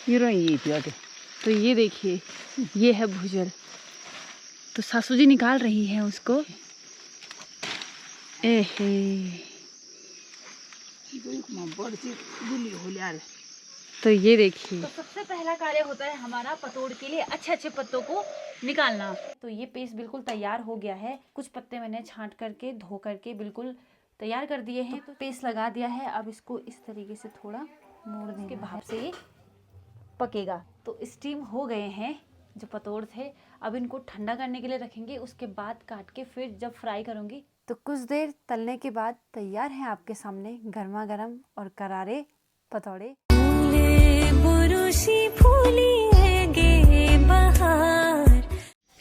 तो ये देखिए, ये है भूजल। तो सासू जी निकाल रही हैं उसको। तो ये देखिए, तो सबसे पहला कार्य होता है हमारा पतोड़ के लिए अच्छे अच्छे पत्तों को निकालना। तो ये पेस्ट बिल्कुल तैयार हो गया है। कुछ पत्ते मैंने छांट करके धो करके बिल्कुल तैयार कर दिए हैं। तो पेस्ट लगा दिया है। अब इसको इस तरीके से थोड़ा मोड़ देंगे, इसके भाप से ये पकेगा। तो स्टीम हो गए हैं जो पतोड़ थे। अब इनको ठंडा करने के लिए रखेंगे। उसके बाद काट के फिर जब फ्राई करूंगी तो कुछ देर तलने के बाद तैयार है आपके सामने गर्मा गर्म और करारे पतोड़े।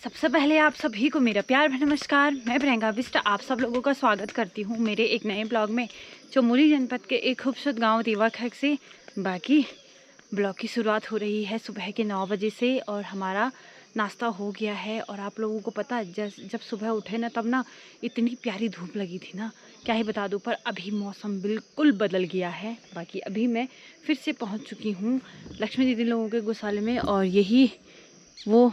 सबसे पहले आप सभी को मेरा प्यार भरा नमस्कार। मैं प्रियंका बिष्ट आप सब लोगों का स्वागत करती हूँ मेरे एक नए ब्लॉग में। चमोली जनपद के एक खूबसूरत गांव रीवाखैर से बाकी ब्लॉग की शुरुआत हो रही है सुबह के 9 बजे से। और हमारा नाश्ता हो गया है। और आप लोगों को पता है जब सुबह उठे ना तब ना इतनी प्यारी धूप लगी थी ना, क्या ही बता दूँ। पर अभी मौसम बिल्कुल बदल गया है। बाकी अभी मैं फिर से पहुंच चुकी हूँ लक्ष्मी दीदी लोगों के गौशाले में। और यही वो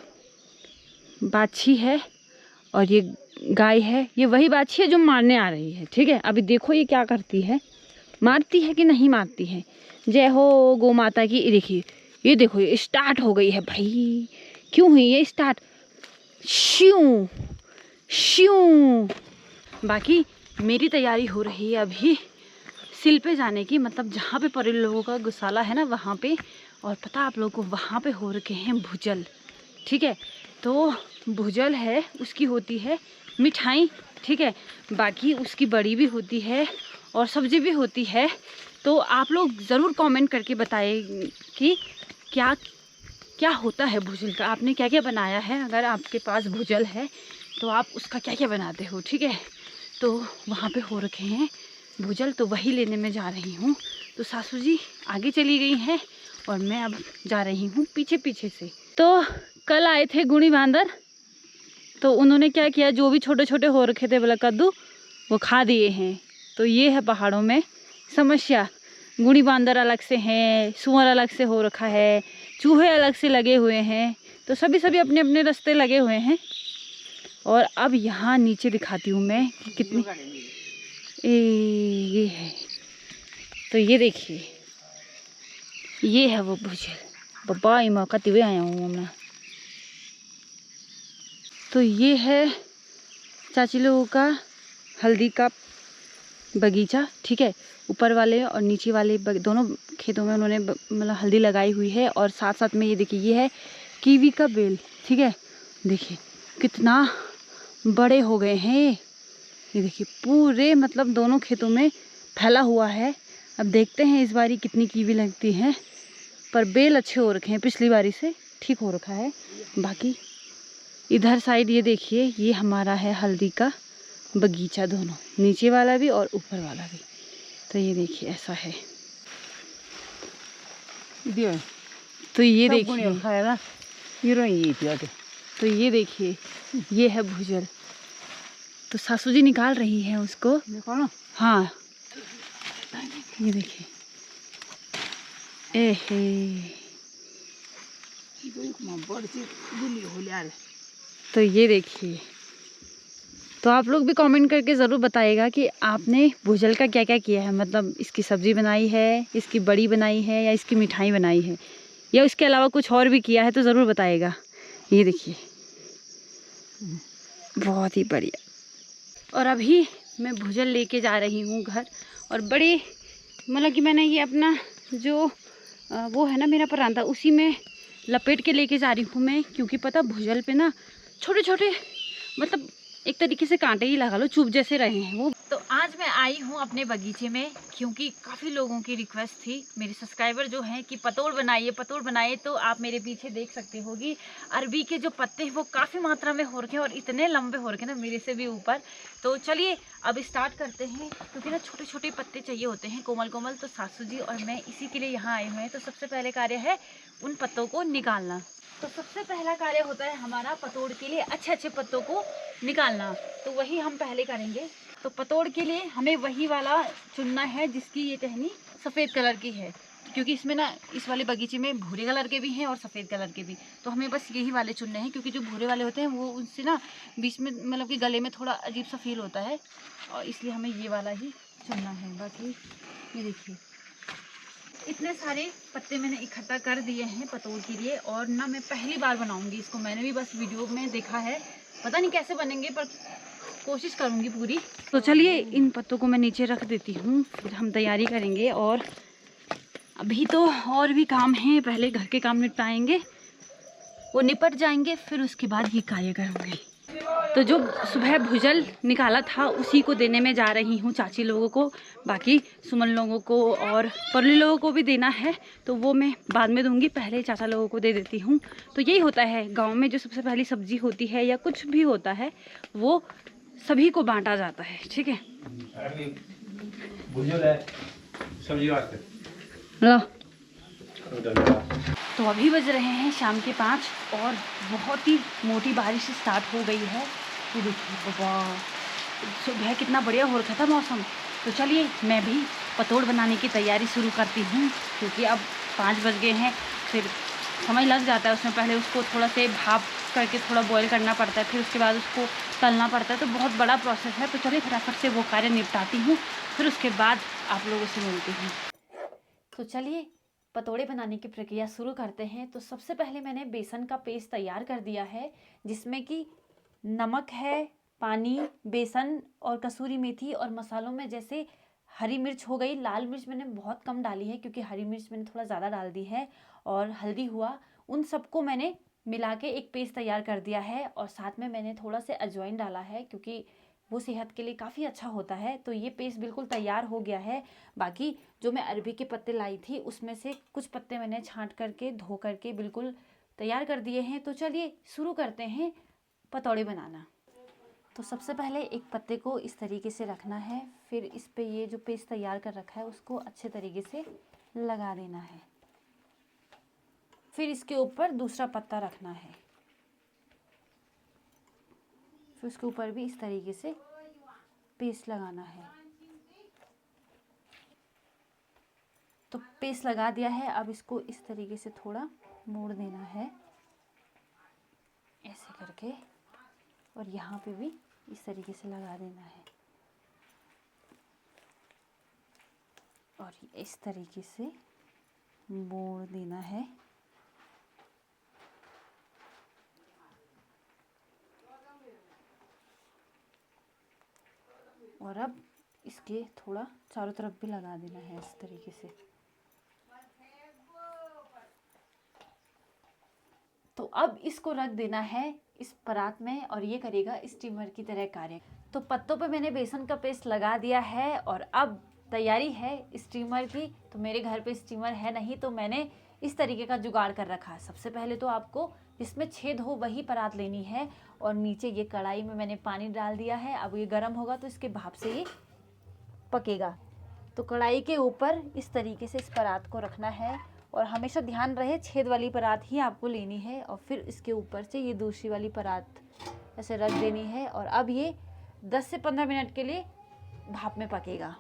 बाछी है और ये गाय है। ये वही बाछी है जो मारने आ रही है। ठीक है, अभी देखो ये क्या करती है, मारती है कि नहीं मारती है। जय हो गौ माता की। देखिए ये देखो, ये स्टार्ट हो गई है भाई। क्यों हुई ये स्टार्ट? श्यूं श्यूं। बाकी मेरी तैयारी हो रही है अभी सिल पे जाने की, मतलब जहाँ पे परे लोगों का गौशाला है ना वहाँ पे। और पता आप लोगों को वहाँ पे हो रखे हैं भुजल। ठीक है, तो भुजल है उसकी होती है मिठाई। ठीक है, बाकी उसकी बड़ी भी होती है और सब्जी भी होती है। तो आप लोग ज़रूर कमेंट करके बताएं कि क्या क्या होता है भुजल का, आपने क्या क्या बनाया है। अगर आपके पास भुजल है तो आप उसका क्या क्या बनाते हो। ठीक है, तो वहाँ पे हो रखे हैं भुजल, तो वही लेने में जा रही हूँ। तो सासू जी आगे चली गई हैं और मैं अब जा रही हूँ पीछे पीछे से। तो कल आए थे गुणी बांदर, तो उन्होंने क्या किया, जो भी छोटे छोटे हो रखे थे बोला कद्दू वो खा दिए हैं। तो ये है पहाड़ों में समस्या। गुणी बांदर अलग से हैं, सुअर अलग से हो रखा है, चूहे अलग से लगे हुए हैं। तो सभी अपने अपने रास्ते लगे हुए हैं। और अब यहाँ नीचे दिखाती हूँ मैं कि कितनी ये है। तो ये देखिए, ये है वो भुजल। बाबा इमा कति वे आया हूँ मैं। तो ये है चाची लोगों का हल्दी का बगीचा। ठीक है, ऊपर वाले और नीचे वाले दोनों खेतों में उन्होंने मतलब हल्दी लगाई हुई है। और साथ साथ में ये देखिए, ये है कीवी का बेल। ठीक है, देखिए कितना बड़े हो गए हैं ये देखिए, पूरे मतलब दोनों खेतों में फैला हुआ है। अब देखते हैं इस बारी कितनी कीवी लगती है। पर बेल अच्छे हो रखे हैं, पिछली बारी से ठीक हो रखा है। बाकी इधर साइड ये देखिए, ये हमारा है हल्दी का बगीचा, दोनों नीचे वाला भी और ऊपर वाला भी। तो ये देखिए ऐसा है। तो ये देखिए, तो ये देखिए, ये है भुजल। तो सासू जी निकाल रही हैं उसको। हाँ ये देखिए, तो ये देखिए। तो आप लोग भी कमेंट करके ज़रूर बताइएगा कि आपने भुजल का क्या क्या किया है। मतलब इसकी सब्ज़ी बनाई है, इसकी बड़ी बनाई है, या इसकी मिठाई बनाई है, या इसके अलावा कुछ और भी किया है, तो ज़रूर बताइएगा। ये देखिए बहुत ही बढ़िया। और अभी मैं भुजल लेके जा रही हूँ घर। और बड़े मतलब कि मैंने ये अपना जो वो है ना मेरा परांठा, उसी में लपेट के लेके जा रही हूँ मैं। क्योंकि पता भुजल पे ना छोटे छोटे मतलब एक तरीके से कांटे ही लगा लो, चुभ जैसे रहे हैं वो। तो आज मैं आई हूँ अपने बगीचे में क्योंकि काफ़ी लोगों की रिक्वेस्ट थी, मेरे सब्सक्राइबर जो हैं कि पतोड़ बनाइए। तो आप मेरे पीछे देख सकते हो कि अरबी के जो पत्ते हैं वो काफ़ी मात्रा में हो रखे हैं और इतने लंबे हो रखे हैं ना, मेरे से भी ऊपर। तो चलिए अब स्टार्ट करते हैं। क्योंकि ना छोटे छोटे पत्ते चाहिए होते हैं, कोमल कोमल। तो सासू जी और मैं इसी के लिए यहाँ आए हुए हैं। तो सबसे पहले कार्य है उन पत्तों को निकालना। तो सबसे पहला कार्य होता है हमारा पतोड़ के लिए अच्छे अच्छे पत्तों को निकालना। तो वही हम पहले करेंगे। तो पतोड़ के लिए हमें वही वाला चुनना है जिसकी ये टहनी सफ़ेद कलर की है। क्योंकि इसमें ना इस वाले बगीचे में भूरे कलर के भी हैं और सफ़ेद कलर के भी, तो हमें बस यही वाले चुनने हैं, क्योंकि जो भूरे वाले होते हैं वो उनसे ना बीच में मतलब कि गले में थोड़ा अजीब सा फील होता है, और इसलिए हमें ये वाला ही चुनना है। बाकी ये देखिए इतने सारे पत्ते मैंने इकट्ठा कर दिए हैं पतोड़ के लिए, और ना मैं पहली बार बनाऊंगी इसको, मैंने भी बस वीडियो में देखा है, पता नहीं कैसे बनेंगे पर कोशिश करूंगी पूरी। तो चलिए इन पत्तों को मैं नीचे रख देती हूँ, फिर हम तैयारी करेंगे। और अभी तो और भी काम है, पहले घर के काम निपटाएंगे, वो निपट जाएंगे, फिर उसके बाद ये कार्य करूँगी। तो जो सुबह भुजल निकाला था उसी को देने में जा रही हूँ चाची लोगों को, बाकी सुमन लोगों को और परली लोगों को भी देना है, तो वो मैं बाद में दूंगी, पहले चाचा लोगों को दे देती हूँ। तो यही होता है गांव में, जो सबसे पहली सब्जी होती है या कुछ भी होता है वो सभी को बांटा जाता है। ठीक है, लो। तो अभी बज रहे हैं शाम के 5 और बहुत ही मोटी बारिश स्टार्ट हो गई है। तो देखिए बाबा, सुबह कितना बढ़िया हो रखा था मौसम। तो चलिए मैं भी पतोड़ बनाने की तैयारी शुरू करती हूँ, क्योंकि अब 5 बज गए हैं, फिर समय लग जाता है उसमें। पहले उसको थोड़ा से भाप करके थोड़ा बॉईल करना पड़ता है, फिर उसके बाद उसको तलना पड़ता है, तो बहुत बड़ा प्रोसेस है। तो चलिए फटाफट से वो कार्य निपटाती हूँ, फिर उसके बाद आप लोगों से मिलती हूँ। तो चलिए पतोड़े बनाने की प्रक्रिया शुरू करते हैं। तो सबसे पहले मैंने बेसन का पेस्ट तैयार कर दिया है, जिसमें कि नमक है, पानी, बेसन और कसूरी मेथी, और मसालों में जैसे हरी मिर्च हो गई, लाल मिर्च मैंने बहुत कम डाली है क्योंकि हरी मिर्च मैंने थोड़ा ज़्यादा डाल दी है, और हल्दी हुआ, उन सबको मैंने मिला के एक पेस्ट तैयार कर दिया है। और साथ में मैंने थोड़ा से अजवाइन डाला है क्योंकि वो सेहत के लिए काफ़ी अच्छा होता है। तो ये पेस्ट बिल्कुल तैयार हो गया है। बाकी जो मैं अरबी के पत्ते लाई थी उसमें से कुछ पत्ते मैंने छांट करके धो करके बिल्कुल तैयार कर दिए हैं। तो चलिए शुरू करते हैं पतौड़े बनाना। तो सबसे पहले एक पत्ते को इस तरीके से रखना है, फिर इस पे ये जो पेस्ट तैयार कर रखा है उसको अच्छे तरीके से लगा देना है। फिर इसके ऊपर दूसरा पत्ता रखना है, फिर उसके ऊपर भी इस तरीके से पेस्ट लगाना है। तो पेस्ट लगा दिया है, अब इसको इस तरीके से थोड़ा मोड़ देना है ऐसे करके, और यहाँ पे भी इस तरीके से लगा देना है, और इस तरीके से मोड़ देना है। और अब इसके थोड़ा चारों तरफ भी लगा देना है इस तरीके से। तो अब इसको रख देना है इस परात में, और ये करेगा स्टीमर की तरह कार्य। तो पत्तों पे मैंने बेसन का पेस्ट लगा दिया है, और अब तैयारी है स्टीमर की। तो मेरे घर पे स्टीमर है नहीं, तो मैंने इस तरीके का जुगाड़ कर रखा है। सबसे पहले तो आपको जिसमें छेद हो वही परात लेनी है, और नीचे ये कढ़ाई में मैंने पानी डाल दिया है। अब ये गर्म होगा तो इसके भाप से ये पकेगा। तो कढ़ाई के ऊपर इस तरीके से इस परात को रखना है, और हमेशा ध्यान रहे छेद वाली परात ही आपको लेनी है, और फिर इसके ऊपर से ये दूसरी वाली परात ऐसे रख देनी है। और अब ये 10 से 15 मिनट के लिए भाप में पकेगा।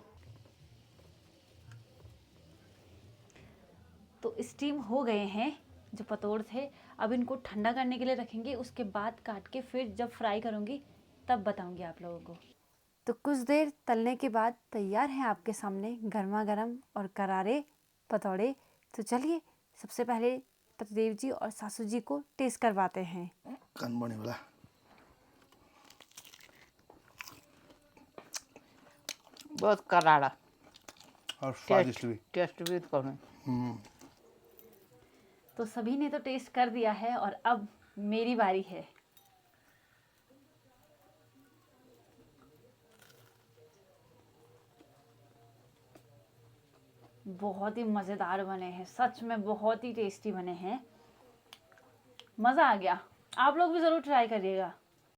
तो स्टीम हो गए हैं जो पतोड़ थे, अब इनको ठंडा करने के लिए रखेंगे, उसके बाद काट के फिर जब फ्राई करूँगी तब बताऊँगी आप लोगों को। तो कुछ देर तलने के बाद तैयार हैं आपके सामने गर्मा गर्म और करारे पतौड़े। तो चलिए सबसे पहले पतिदेव जी और सासू जी को टेस्ट करवाते हैं। कनबने वाला बहुत करारा और स्वादिष्ट भी। टेस्ट भी करूँ। तो सभी ने तो टेस्ट कर दिया है, और अब मेरी बारी है। बहुत ही मज़ेदार बने हैं, सच में बहुत ही टेस्टी बने हैं, मज़ा आ गया। आप लोग भी ज़रूर ट्राई करिएगा।